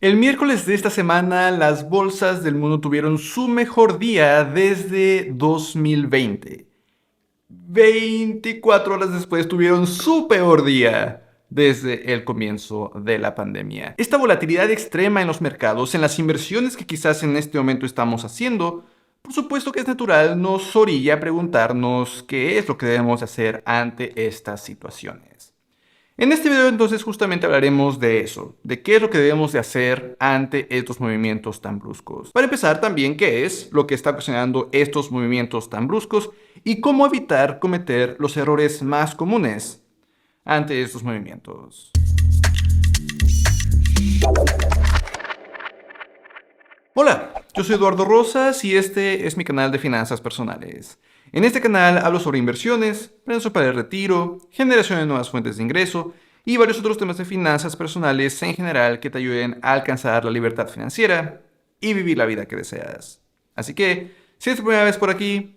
El miércoles de esta semana, las bolsas del mundo tuvieron su mejor día desde 2020. 24 horas después tuvieron su peor día desde el comienzo de la pandemia. Esta volatilidad extrema en los mercados, en las inversiones que quizás en este momento estamos haciendo, por supuesto que es natural, nos orilla a preguntarnos qué es lo que debemos hacer ante estas situaciones. En este video entonces justamente hablaremos de eso, de qué es lo que debemos de hacer ante estos movimientos tan bruscos. Para empezar también qué es lo que está ocasionando estos movimientos tan bruscos y cómo evitar cometer los errores más comunes ante estos movimientos. Hola, yo soy Eduardo Rosas y este es mi canal de finanzas personales. En este canal hablo sobre inversiones, planes para el retiro, generación de nuevas fuentes de ingreso y varios otros temas de finanzas personales en general que te ayuden a alcanzar la libertad financiera y vivir la vida que deseas. Así que, si es tu primera vez por aquí,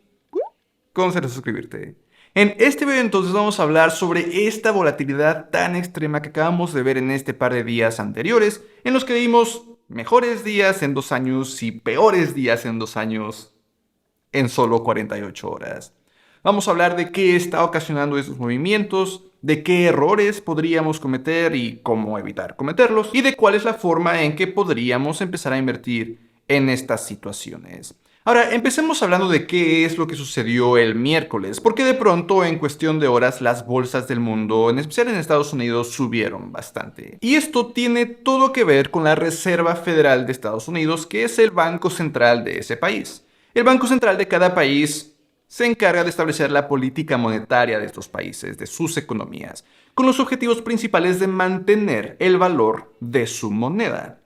considera suscribirte. En este video entonces vamos a hablar sobre esta volatilidad tan extrema que acabamos de ver en este par de días anteriores, en los que vimos mejores días en 2 años y peores días en 2 años en solo 48 horas. Vamos a hablar de qué está ocasionando estos movimientos, de qué errores podríamos cometer y cómo evitar cometerlos, y de cuál es la forma en que podríamos empezar a invertir en estas situaciones. Ahora, empecemos hablando de qué es lo que sucedió el miércoles, porque de pronto en cuestión de horas las bolsas del mundo, en especial en Estados Unidos, subieron bastante. Y esto tiene todo que ver con la Reserva Federal de Estados Unidos, que es el banco central de ese país. El banco central de cada país se encarga de establecer la política monetaria de estos países, de sus economías, con los objetivos principales de mantener el valor de su moneda.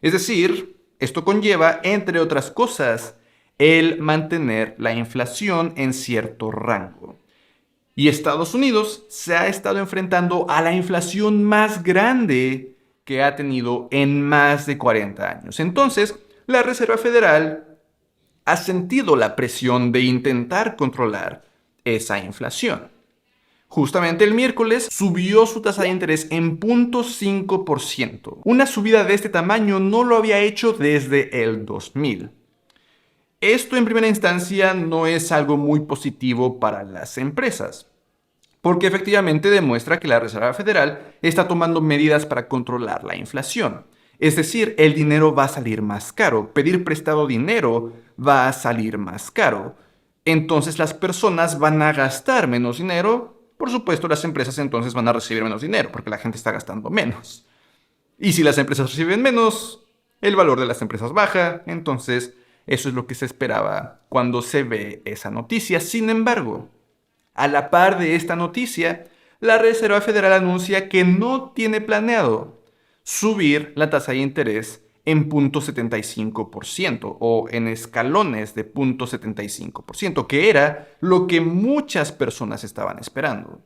Es decir, esto conlleva, entre otras cosas, el mantener la inflación en cierto rango. Y Estados Unidos se ha estado enfrentando a la inflación más grande que ha tenido en más de 40 años. Entonces, la Reserva Federal ha sentido la presión de intentar controlar esa inflación. Justamente el miércoles subió su tasa de interés en 0.5%. Una subida de este tamaño no lo había hecho desde el 2000. Esto en primera instancia no es algo muy positivo para las empresas, porque efectivamente demuestra que la Reserva Federal está tomando medidas para controlar la inflación. Es decir, el dinero va a salir más caro, pedir prestado dinero va a salir más caro. Entonces las personas van a gastar menos dinero, por supuesto las empresas entonces van a recibir menos dinero, porque la gente está gastando menos. Y si las empresas reciben menos, el valor de las empresas baja, entonces eso es lo que se esperaba cuando se ve esa noticia. Sin embargo, a la par de esta noticia, la Reserva Federal anuncia que no tiene planeado subir la tasa de interés en 0.75% o en escalones de 0.75%, que era lo que muchas personas estaban esperando.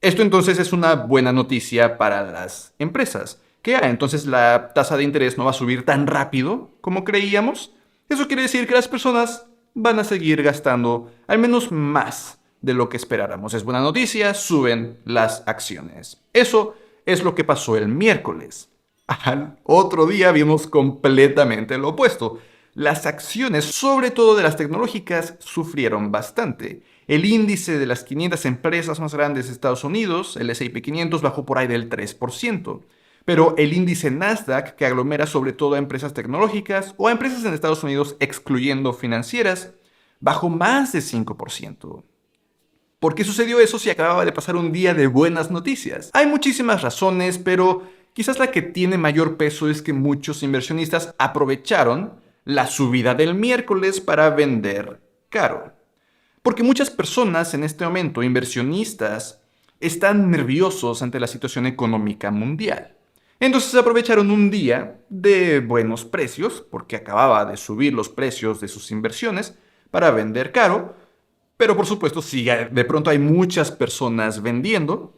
Esto entonces es una buena noticia para las empresas. Entonces la tasa de interés no va a subir tan rápido como creíamos. Eso quiere decir que las personas van a seguir gastando al menos más de lo que esperáramos. Es buena noticia, suben las acciones. Eso es lo que pasó el miércoles. Al otro día vimos completamente lo opuesto. Las acciones, sobre todo de las tecnológicas, sufrieron bastante. El índice de las 500 empresas más grandes de Estados Unidos, el S&P 500, bajó por ahí del 3%. Pero el índice Nasdaq, que aglomera sobre todo a empresas tecnológicas o a empresas en Estados Unidos excluyendo financieras, bajó más de 5%. ¿Por qué sucedió eso si acababa de pasar un día de buenas noticias? Hay muchísimas razones, pero quizás la que tiene mayor peso es que muchos inversionistas aprovecharon la subida del miércoles para vender caro. Porque muchas personas en este momento, inversionistas, están nerviosos ante la situación económica mundial. Entonces aprovecharon un día de buenos precios, porque acababa de subir los precios de sus inversiones, para vender caro. Pero por supuesto, si de pronto hay muchas personas vendiendo,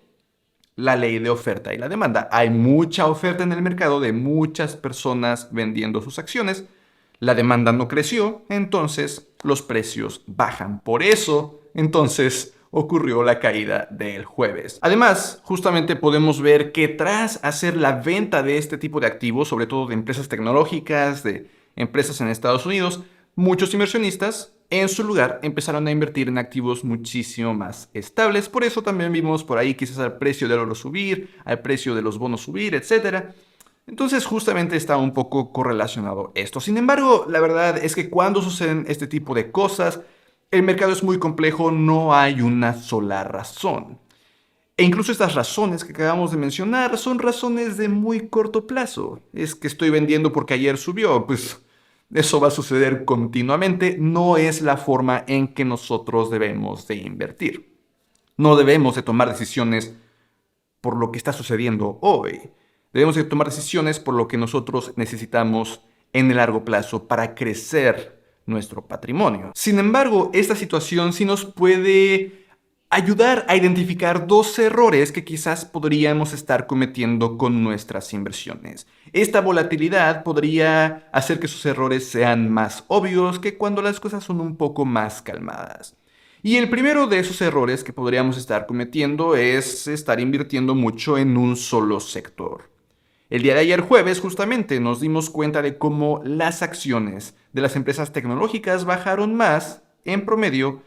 la ley de oferta y la demanda. Hay mucha oferta en el mercado de muchas personas vendiendo sus acciones. La demanda no creció, entonces los precios bajan. Por eso, entonces, ocurrió la caída del jueves. Además, justamente podemos ver que tras hacer la venta de este tipo de activos, sobre todo de empresas tecnológicas, de empresas en Estados Unidos, muchos inversionistas en su lugar empezaron a invertir en activos muchísimo más estables. Por eso también vimos por ahí quizás al precio del oro subir, al precio de los bonos subir, etc. Entonces justamente está un poco correlacionado esto. Sin embargo, la verdad es que cuando suceden este tipo de cosas, el mercado es muy complejo, no hay una sola razón. E incluso estas razones que acabamos de mencionar son razones de muy corto plazo. Es que estoy vendiendo porque ayer subió, pues eso va a suceder continuamente. No es la forma en que nosotros debemos de invertir. No debemos de tomar decisiones por lo que está sucediendo hoy. Debemos de tomar decisiones por lo que nosotros necesitamos en el largo plazo para crecer nuestro patrimonio. Sin embargo, esta situación sí nos puede ayudar a identificar dos errores que quizás podríamos estar cometiendo con nuestras inversiones. Esta volatilidad podría hacer que sus errores sean más obvios que cuando las cosas son un poco más calmadas. Y el primero de esos errores que podríamos estar cometiendo es estar invirtiendo mucho en un solo sector. El día de ayer jueves justamente nos dimos cuenta de cómo las acciones de las empresas tecnológicas bajaron más en promedio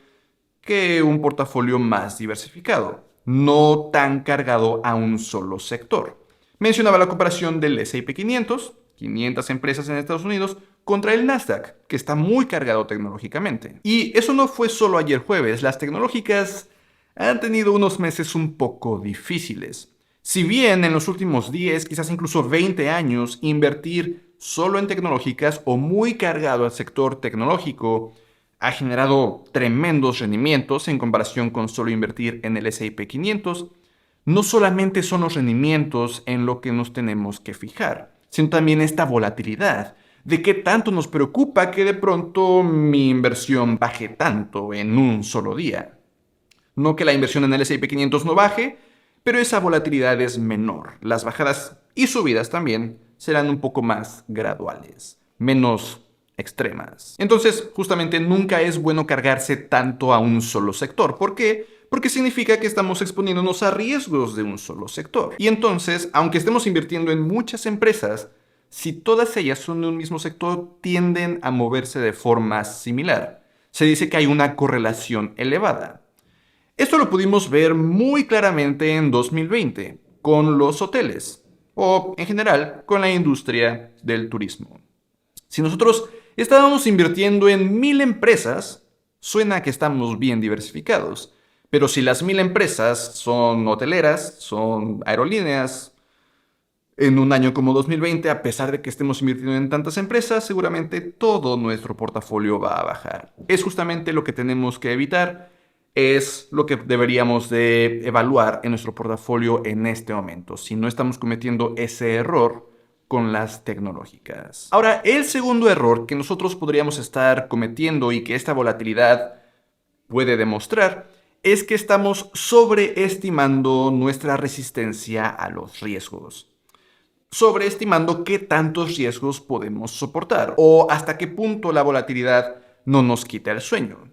que un portafolio más diversificado, no tan cargado a un solo sector. Mencionaba la comparación del S&P 500, 500 empresas en Estados Unidos, contra el Nasdaq, que está muy cargado tecnológicamente. Y eso no fue solo ayer jueves, las tecnológicas han tenido unos meses un poco difíciles. Si bien en los últimos 10, quizás incluso 20 años, invertir solo en tecnológicas o muy cargado al sector tecnológico ha generado tremendos rendimientos en comparación con solo invertir en el S&P 500, no solamente son los rendimientos en lo que nos tenemos que fijar, sino también esta volatilidad de qué tanto nos preocupa que de pronto mi inversión baje tanto en un solo día. No que la inversión en el S&P 500 no baje, pero esa volatilidad es menor. Las bajadas y subidas también serán un poco más graduales, menos extremas. Entonces, justamente nunca es bueno cargarse tanto a un solo sector. ¿Por qué? Porque significa que estamos exponiéndonos a riesgos de un solo sector. Y entonces, aunque estemos invirtiendo en muchas empresas, si todas ellas son de un mismo sector, tienden a moverse de forma similar. Se dice que hay una correlación elevada. Esto lo pudimos ver muy claramente en 2020 con los hoteles, o en general con la industria del turismo. Si nosotros estábamos invirtiendo en 1000 empresas, suena que estamos bien diversificados. Pero si las 1000 empresas son hoteleras, son aerolíneas, en un año como 2020, a pesar de que estemos invirtiendo en tantas empresas, seguramente todo nuestro portafolio va a bajar. Es justamente lo que tenemos que evitar, es lo que deberíamos de evaluar en nuestro portafolio en este momento, si no estamos cometiendo ese error con las tecnológicas. Ahora, el segundo error que nosotros podríamos estar cometiendo y que esta volatilidad puede demostrar es que estamos sobreestimando nuestra resistencia a los riesgos. Sobreestimando qué tantos riesgos podemos soportar o hasta qué punto la volatilidad no nos quita el sueño.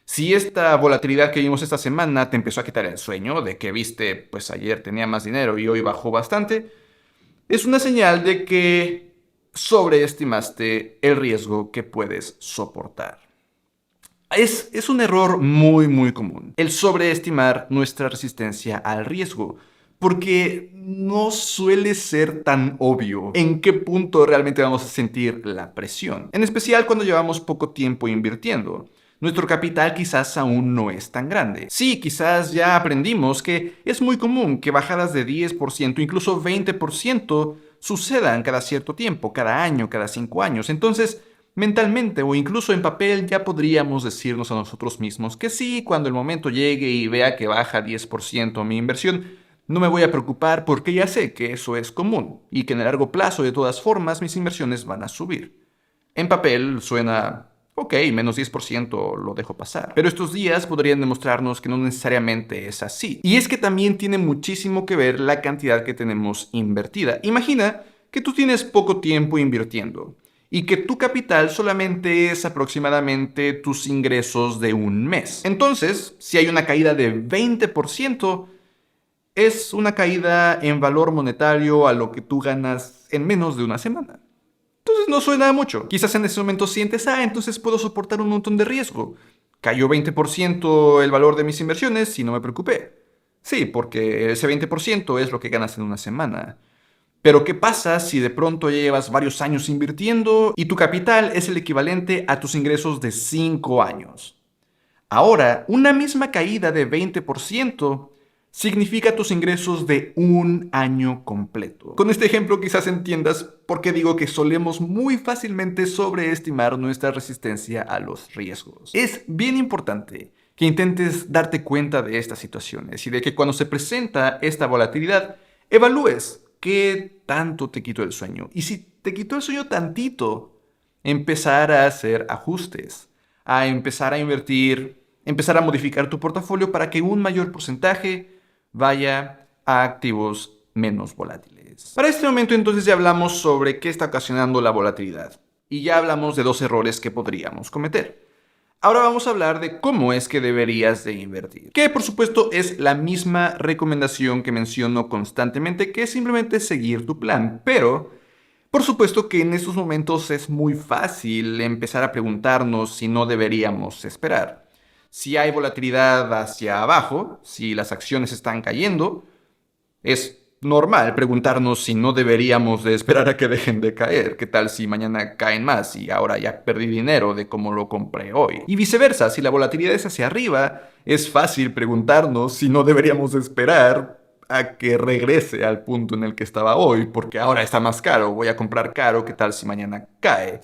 Si esta volatilidad que vimos esta semana te empezó a quitar el sueño, de que viste, pues ayer tenía más dinero y hoy bajó bastante, es una señal de que sobreestimaste el riesgo que puedes soportar. Es un error muy común, el sobreestimar nuestra resistencia al riesgo, porque no suele ser tan obvio en qué punto realmente vamos a sentir la presión, en especial cuando llevamos poco tiempo invirtiendo. Nuestro capital quizás aún no es tan grande. Sí, quizás ya aprendimos que es muy común que bajadas de 10%, incluso 20%, sucedan cada cierto tiempo, cada año, cada 5 años. Entonces, mentalmente o incluso en papel ya podríamos decirnos a nosotros mismos que sí, cuando el momento llegue y vea que baja 10% mi inversión, no me voy a preocupar porque ya sé que eso es común y que en el largo plazo de todas formas mis inversiones van a subir. En papel suena, ok, menos 10% lo dejo pasar. Pero estos días podrían demostrarnos que no necesariamente es así. Y es que también tiene muchísimo que ver la cantidad que tenemos invertida. Imagina que tú tienes poco tiempo invirtiendo y que tu capital solamente es aproximadamente tus ingresos de un mes. Entonces, si hay una caída de 20%, es una caída en valor monetario a lo que tú ganas en menos de una semana. Entonces no suena mucho. Quizás en ese momento sientes, entonces puedo soportar un montón de riesgo. Cayó 20% el valor de mis inversiones y no me preocupé. Sí, porque ese 20% es lo que ganas en una semana. Pero ¿qué pasa si de pronto llevas varios años invirtiendo y tu capital es el equivalente a tus ingresos de 5 años? Ahora, una misma caída de 20% significa tus ingresos de un año completo. Con este ejemplo quizás entiendas por qué digo que solemos muy fácilmente sobreestimar nuestra resistencia a los riesgos. Es bien importante que intentes darte cuenta de estas situaciones y de que cuando se presenta esta volatilidad, evalúes qué tanto te quitó el sueño. Y si te quitó el sueño tantito, empezar a hacer ajustes, a empezar a invertir, empezar a modificar tu portafolio para que un mayor porcentaje vaya a activos menos volátiles. Para este momento entonces ya hablamos sobre qué está ocasionando la volatilidad y ya hablamos de 2 errores que podríamos cometer. Ahora vamos a hablar de cómo es que deberías de invertir, que por supuesto es la misma recomendación que menciono constantemente, que es simplemente seguir tu plan, pero por supuesto que en estos momentos es muy fácil empezar a preguntarnos si no deberíamos esperar. Si hay volatilidad hacia abajo, si las acciones están cayendo, es normal preguntarnos si no deberíamos de esperar a que dejen de caer. ¿Qué tal si mañana caen más y ahora ya perdí dinero de cómo lo compré hoy? Y viceversa, si la volatilidad es hacia arriba, es fácil preguntarnos si no deberíamos esperar a que regrese al punto en el que estaba hoy, porque ahora está más caro, voy a comprar caro, ¿qué tal si mañana cae?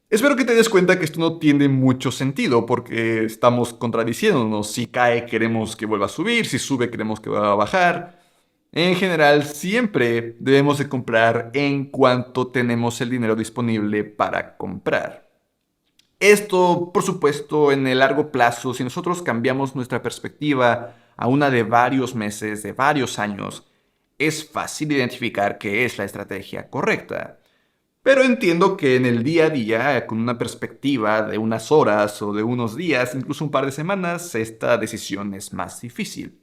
Espero que te des cuenta que esto no tiene mucho sentido, porque estamos contradiciéndonos. Si cae, queremos que vuelva a subir, si sube, queremos que vuelva a bajar. En general, siempre debemos de comprar en cuanto tenemos el dinero disponible para comprar. Esto, por supuesto, en el largo plazo, si nosotros cambiamos nuestra perspectiva a una de varios meses, de varios años, es fácil identificar qué es la estrategia correcta. Pero entiendo que en el día a día, con una perspectiva de unas horas o de unos días, incluso un par de semanas, esta decisión es más difícil.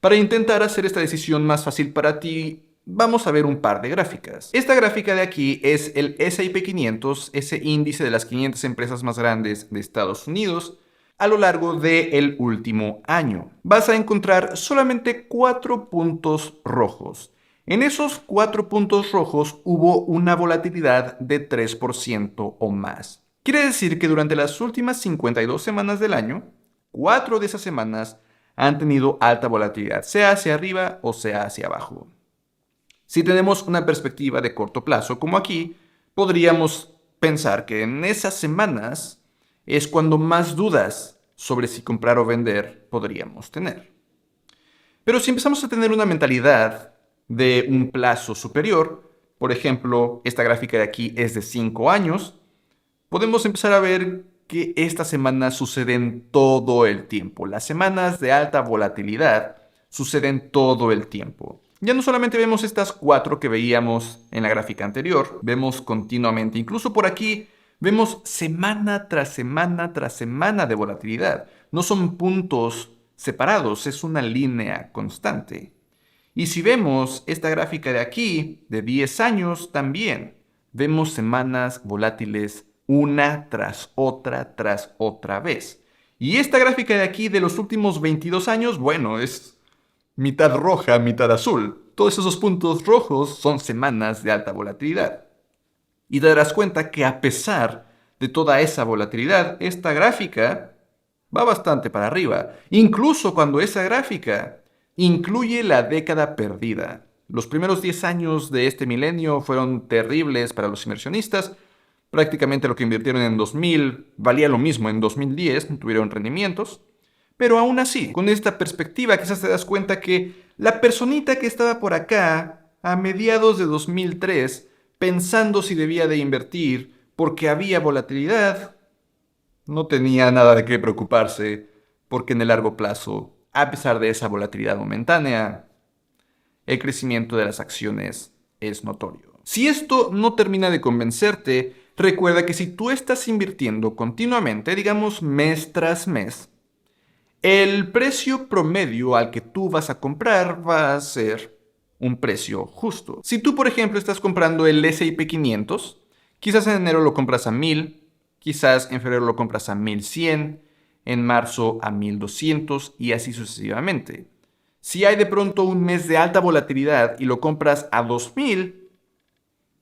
Para intentar hacer esta decisión más fácil para ti, vamos a ver un par de gráficas. Esta gráfica de aquí es el S&P 500, ese índice de las 500 empresas más grandes de Estados Unidos, a lo largo del último año. Vas a encontrar solamente 4 puntos rojos. En esos 4 puntos rojos hubo una volatilidad de 3% o más. Quiere decir que durante las últimas 52 semanas del año, 4 de esas semanas han tenido alta volatilidad, sea hacia arriba o sea hacia abajo. Si tenemos una perspectiva de corto plazo, como aquí, podríamos pensar que en esas semanas es cuando más dudas sobre si comprar o vender podríamos tener. Pero si empezamos a tener una mentalidad de un plazo superior, por ejemplo, esta gráfica de aquí es de 5 años, podemos empezar a ver que estas semanas suceden todo el tiempo. Las semanas de alta volatilidad suceden todo el tiempo. Ya no solamente vemos estas 4 que veíamos en la gráfica anterior, vemos continuamente, incluso por aquí, vemos semana tras semana tras semana de volatilidad. No son puntos separados, es una línea constante. Y si vemos esta gráfica de aquí, de 10 años, también vemos semanas volátiles una tras otra vez. Y esta gráfica de aquí de los últimos 22 años, bueno, es mitad roja, mitad azul. Todos esos puntos rojos son semanas de alta volatilidad. Y te darás cuenta que a pesar de toda esa volatilidad, esta gráfica va bastante para arriba. Incluso cuando esa gráfica incluye la década perdida. Los primeros 10 años de este milenio fueron terribles para los inversionistas. Prácticamente lo que invirtieron en 2000 valía lo mismo en 2010, no tuvieron rendimientos. Pero aún así, con esta perspectiva quizás te das cuenta que la personita que estaba por acá a mediados de 2003 pensando si debía de invertir porque había volatilidad, no tenía nada de qué preocuparse porque en el largo plazo, a pesar de esa volatilidad momentánea, el crecimiento de las acciones es notorio. Si esto no termina de convencerte, Recuerda que si tú estás invirtiendo continuamente, digamos mes tras mes, el precio promedio al que tú vas a comprar va a ser un precio justo. Si tú, por ejemplo, estás comprando el S&P 500, quizás en enero lo compras a 1000, quizás en febrero lo compras a 1100, en marzo a 1200 y así sucesivamente. Si hay de pronto un mes de alta volatilidad y lo compras a 2000,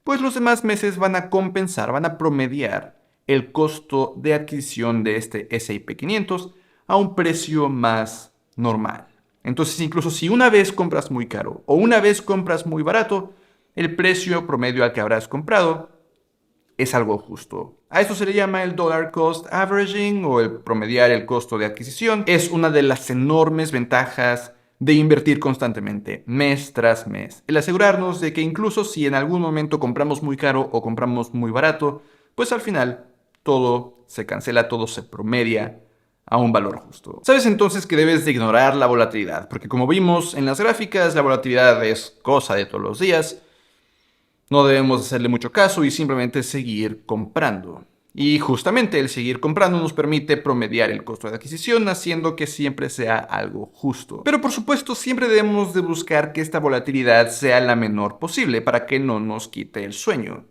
pues los demás meses van a compensar, van a promediar el costo de adquisición de este S&P 500 a un precio más normal. Entonces, incluso si una vez compras muy caro o una vez compras muy barato, el precio promedio al que habrás comprado es algo justo. A esto se le llama el dollar cost averaging o el promediar el costo de adquisición. Es una de las enormes ventajas de invertir constantemente, mes tras mes. El asegurarnos de que incluso si en algún momento compramos muy caro o compramos muy barato, pues al final todo se cancela, todo se promedia a un valor justo. Sabes entonces que debes de ignorar la volatilidad, porque como vimos en las gráficas, la volatilidad es cosa de todos los días. No debemos hacerle mucho caso y simplemente seguir comprando. Y justamente el seguir comprando nos permite promediar el costo de adquisición, haciendo que siempre sea algo justo. Pero por supuesto, siempre debemos de buscar que esta volatilidad sea la menor posible para que no nos quite el sueño.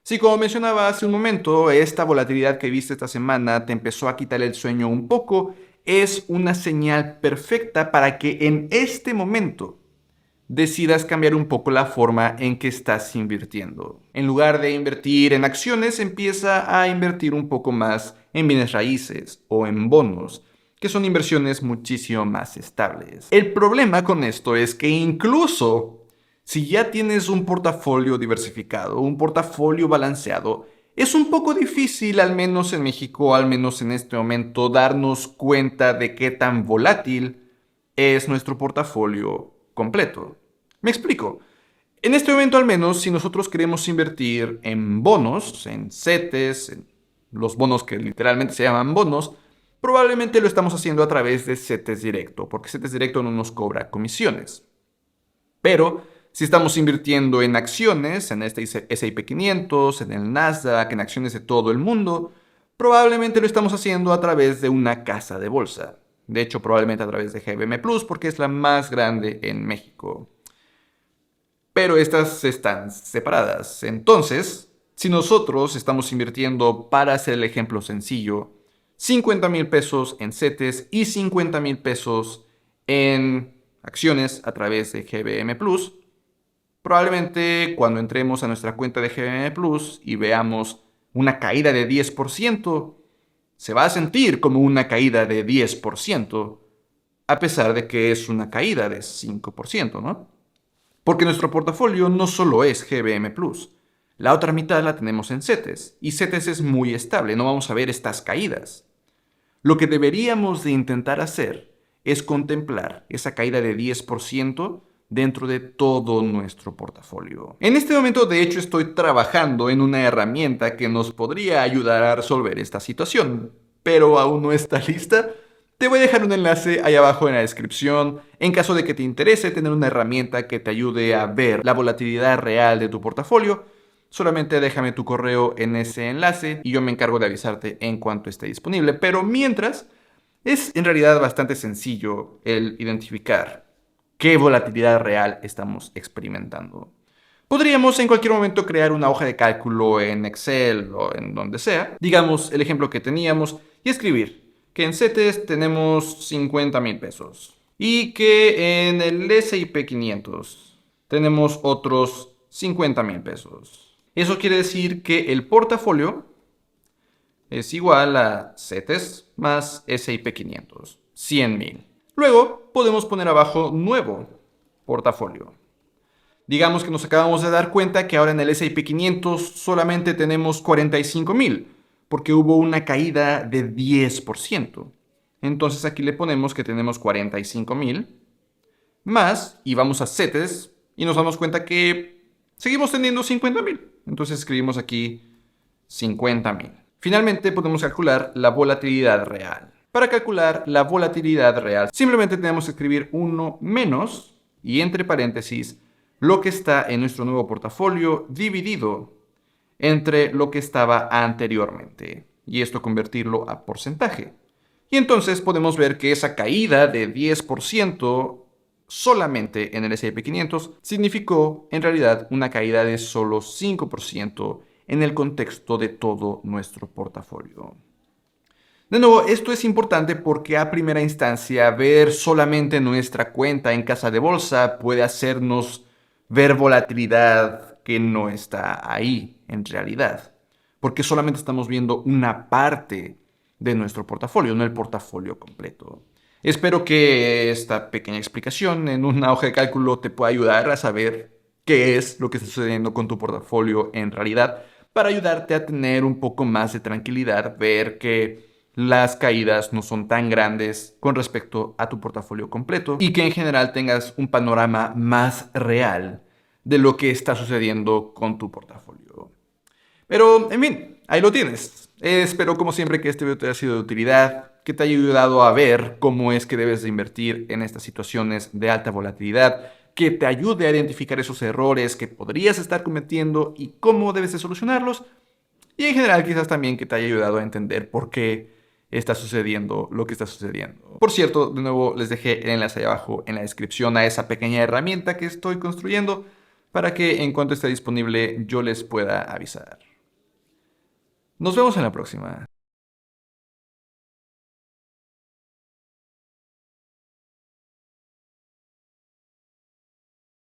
Si, como mencionaba hace un momento, esta volatilidad que viste esta semana te empezó a quitar el sueño un poco, es una señal perfecta para que en este momento decidas cambiar un poco la forma en que estás invirtiendo. En lugar de invertir en acciones, empieza a invertir un poco más en bienes raíces o en bonos, que son inversiones muchísimo más estables. El problema con esto es que incluso si ya tienes un portafolio diversificado, un portafolio balanceado, es un poco difícil, al menos en México, al menos en este momento, darnos cuenta de qué tan volátil es nuestro portafolio completo. Me explico. En este momento, al menos, si nosotros queremos invertir en bonos, en CETES, en los bonos que literalmente se llaman bonos, probablemente lo estamos haciendo a través de CETES Directo, porque CETES Directo no nos cobra comisiones. Pero si estamos invirtiendo en acciones, en este S&P 500, en el Nasdaq, en acciones de todo el mundo, probablemente lo estamos haciendo a través de una casa de bolsa. De hecho, probablemente a través de GBM Plus, porque es la más grande en México. Pero estas están separadas. Entonces, si nosotros estamos invirtiendo, para hacer el ejemplo sencillo, 50,000 pesos en CETES y 50,000 pesos en acciones a través de GBM Plus, probablemente cuando entremos a nuestra cuenta de GBM Plus y veamos una caída de 10%, se va a sentir como una caída de 10%, a pesar de que es una caída de 5%, ¿no? Porque nuestro portafolio no solo es GBM Plus, la otra mitad la tenemos en CETES, y CETES es muy estable, no vamos a ver estas caídas. Lo que deberíamos de intentar hacer es contemplar esa caída de 10% dentro de todo nuestro portafolio. En este momento, de hecho, estoy trabajando en una herramienta que nos podría ayudar a resolver esta situación, pero aún no está lista. Te voy a dejar un enlace ahí abajo en la descripción en caso de que te interese tener una herramienta que te ayude a ver la volatilidad real de tu portafolio. Solamente déjame tu correo en ese enlace y yo me encargo de avisarte en cuanto esté disponible. Pero mientras, es en realidad bastante sencillo el identificar qué volatilidad real estamos experimentando. Podríamos en cualquier momento crear una hoja de cálculo en Excel o en donde sea, digamos el ejemplo que teníamos, y escribir que en CETES tenemos 50,000 pesos y que en el S&P 500 tenemos otros 50,000 pesos. Eso quiere decir que el portafolio es igual a CETES más S&P 500, 100,000. Luego podemos poner abajo nuevo portafolio. Digamos que nos acabamos de dar cuenta que ahora en el S&P 500 solamente tenemos 45,000, porque hubo una caída de 10%. Entonces aquí le ponemos que tenemos 45,000 más, y vamos a CETES, y nos damos cuenta que seguimos teniendo 50,000. Entonces escribimos aquí 50,000. Finalmente podemos calcular la volatilidad real. Para calcular la volatilidad real, simplemente tenemos que escribir 1 menos, y entre paréntesis, lo que está en nuestro nuevo portafolio dividido entre lo que estaba anteriormente, y esto convertirlo a porcentaje. Y entonces podemos ver que esa caída de 10% solamente en el S&P 500 significó en realidad una caída de solo 5% en el contexto de todo nuestro portafolio. De nuevo, esto es importante porque a primera instancia ver solamente nuestra cuenta en casa de bolsa puede hacernos ver volatilidad que no está ahí en realidad, porque solamente estamos viendo una parte de nuestro portafolio, no el portafolio completo. Espero que esta pequeña explicación en una hoja de cálculo te pueda ayudar a saber qué es lo que está sucediendo con tu portafolio en realidad, para ayudarte a tener un poco más de tranquilidad, ver que las caídas no son tan grandes con respecto a tu portafolio completo y que en general tengas un panorama más real de lo que está sucediendo con tu portafolio. Pero, en fin, ahí lo tienes. Espero como siempre que este video te haya sido de utilidad, que te haya ayudado a ver cómo es que debes de invertir en estas situaciones de alta volatilidad, que te ayude a identificar esos errores que podrías estar cometiendo y cómo debes de solucionarlos. Y en general quizás también que te haya ayudado a entender por qué está sucediendo lo que está sucediendo. Por cierto, de nuevo les dejé el enlace ahí abajo en la descripción a esa pequeña herramienta que estoy construyendo para que en cuanto esté disponible yo les pueda avisar. Nos vemos en la próxima.